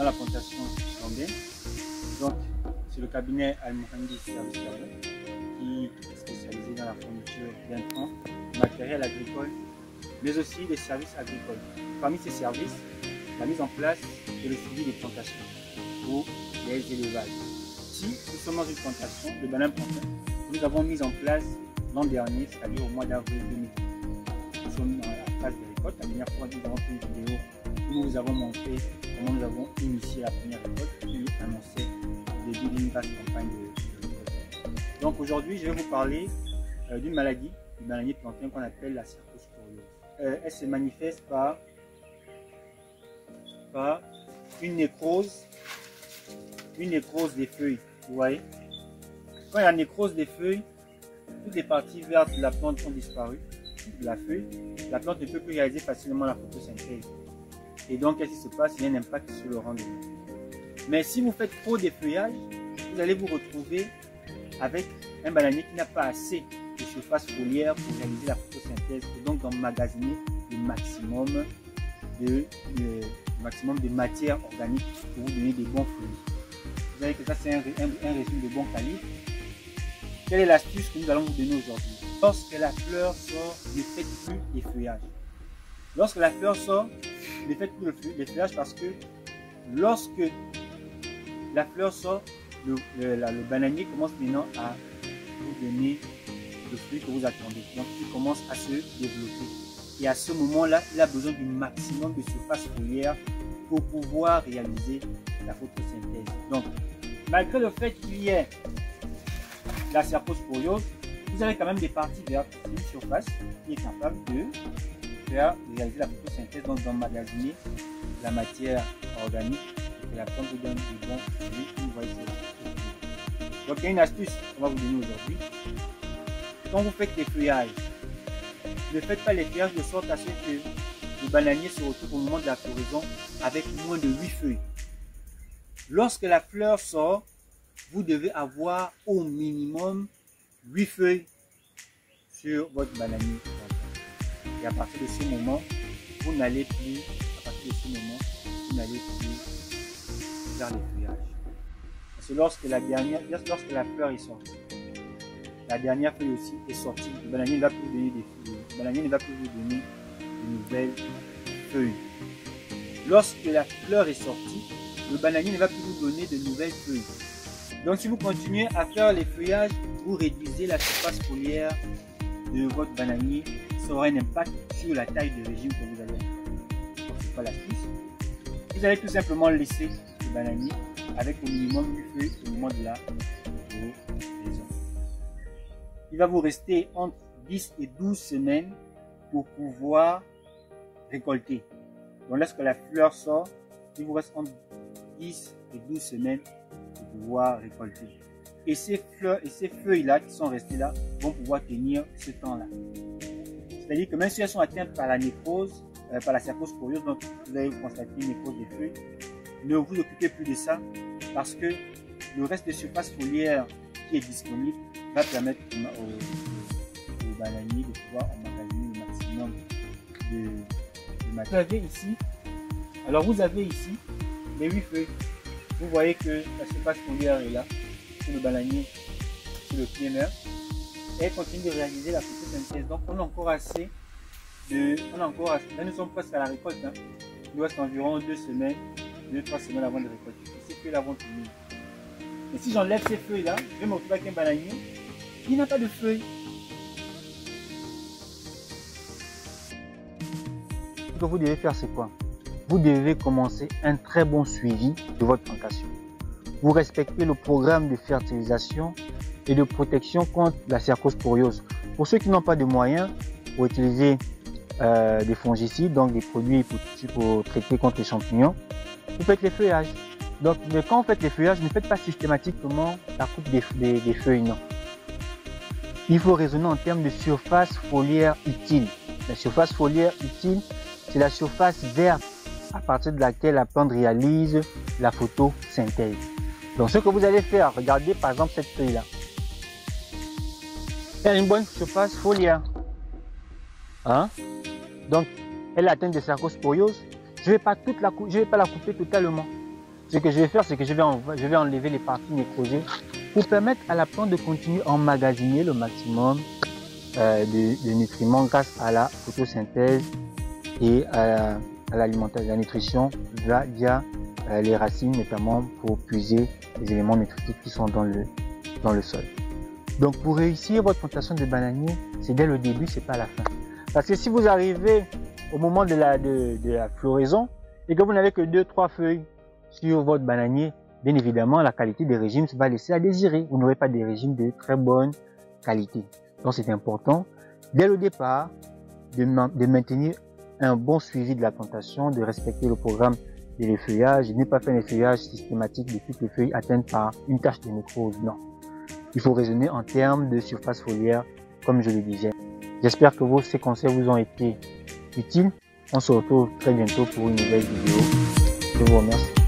dans la plantation colombienne. Donc, c'est le cabinet Al-Mohamdi Service qui est spécialisé dans la fourniture d'intrants, matériel agricole, mais aussi des services agricoles. Parmi ces services, la mise en place et le suivi des plantations pour les élevages. Si nous sommes dans une plantation de bananes plantain, nous avons mis en place l'an dernier, c'est-à-dire au mois d'avril 2020. Nous sommes dans la phase de récolte. La dernière fois, nous avons fait une vidéo où nous vous avons montré comment nous avons initié la première récolte et annoncé le début d'une vaste campagne de récolte. Donc aujourd'hui, je vais vous parler d'une maladie du bananier plantain qu'on appelle la cercosporiose. Elle se manifeste par une nécrose des feuilles. Vous voyez, quand il y a nécrose des feuilles, toutes les parties vertes de la plante sont disparues de la feuille. La plante ne peut plus réaliser facilement la photosynthèse. Et donc, qu'est-ce qui se passe? Il y a un impact sur le rendement. Mais si vous faites trop d'effeuillage, vous allez vous retrouver avec un bananier qui n'a pas assez de surface foliaire pour réaliser la photosynthèse et donc d'emmagasiner le maximum de matière organique pour vous donner des bons fruits. Vous savez que ça, c'est un régime de bon calibre. Quelle est l'astuce que nous allons vous donner aujourd'hui? Lorsque la fleur sort, ne faites plus d'effeuillage. Lorsque la fleur sort, ne faites plus d'effeuillage parce que lorsque la fleur sort, le bananier commence maintenant à vous donner le fruit que vous attendez. Donc, il commence à se développer. Et à ce moment-là, il a besoin du maximum de surface foliaire pour pouvoir réaliser la photosynthèse. Donc, malgré le fait qu'il y ait la cercosporiose, vous avez quand même des parties vertes, une surface qui est capable de faire réaliser la photosynthèse, donc d'emmagasiner la matière organique et la plante vous donne des bons fruits. Donc, il y a une astuce qu'on va vous donner aujourd'hui. Quand vous faites des feuillages, ne faites pas les feuillages de sorte à ce que le bananier se retrouve au moment de la floraison avec moins de 8 feuilles. Lorsque la fleur sort, vous devez avoir au minimum 8 feuilles sur votre bananier. Et à partir de ce moment, vous n'allez plus, faire les feuillages. Parce que lorsque la fleur est sortie, la dernière feuille aussi est sortie, le bananier ne va plus vous donner des feuilles. Le bananier ne va plus vous donner de nouvelles feuilles. Lorsque la fleur est sortie, le bananier ne va plus vous donner de nouvelles feuilles. Donc si vous continuez à faire les feuillages, vous réduisez la surface foliaire de votre bananier. Ça aura un impact sur la taille de régime que vous allez faire. Donc c'est pas l'astuce. Vous allez tout simplement laisser le bananier avec au minimum 8 feuilles au moment de la floraison. Il va vous rester entre 10 et 12 semaines pour pouvoir récolter. Donc lorsque la fleur sort, il vous reste entre 10 et 12 semaines pour pouvoir récolter. Et ces fleurs et ces feuilles-là qui sont restées là vont pouvoir tenir ce temps-là. C'est-à-dire que même si elles sont atteintes par la nécrose, par la cercosporiose, donc vous allez constater une nécrose des feuilles, ne vous occupez plus de ça parce que le reste de surface foliaire qui est disponible va permettre au bananier de pouvoir emmagasiner le maximum de matière. Vous avez ici les 8 feuilles. Vous voyez que la surface foliaire est là, sur le bananier, sur le primaire, et elle continue de réaliser la photosynthèse. Donc on a encore assez là nous sommes presque à la récolte. Il nous reste environ 2-3 semaines avant de récolter. Et ces feuilles là vont tenir. Mais si j'enlève ces feuilles là, je vais me retrouver avec un bananier qui n'a pas de feuilles. Ce que vous devez faire, c'est quoi? Vous devez commencer un très bon suivi de votre plantation. Vous respectez le programme de fertilisation et de protection contre la cercosporiose. Pour ceux qui n'ont pas de moyens pour utiliser des fongicides, donc des produits pour traiter contre les champignons, vous faites les feuillages. Donc, mais quand vous faites les feuillages, ne faites pas systématiquement la coupe des feuilles, non. Il faut raisonner en termes de surface foliaire utile. La surface foliaire utile, c'est la surface verte à partir de laquelle la plante réalise la photosynthèse. Donc, ce que vous allez faire, regardez par exemple cette feuille-là. Elle a une bonne surface foliaire. Donc, elle est atteinte de cercosporiose. Je ne vais pas la couper totalement. Ce que je vais faire, c'est que je vais enlever les parties nécrosées pour permettre à la plante de continuer à emmagasiner le maximum de nutriments grâce à la photosynthèse et à l'alimentation, la nutrition via les racines, notamment pour puiser les éléments nutritifs qui sont dans le sol. Donc pour réussir votre plantation de bananier, c'est dès le début, c'est pas à la fin. Parce que si vous arrivez au moment de la floraison et que vous n'avez que 2-3 feuilles sur votre bananier, bien évidemment, la qualité des régimes va laisser à désirer. Vous n'aurez pas des régimes de très bonne qualité. Donc c'est important, dès le départ, de maintenir un bon suivi de la plantation, de respecter le programme de l'effeuillage, de ne pas faire un effeuillage systématique de toutes les feuilles atteintes par une tache de nécrose. Non. Il faut raisonner en termes de surface foliaire, comme je le disais. J'espère que ces conseils vous ont été utiles. On se retrouve très bientôt pour une nouvelle vidéo. Je vous remercie.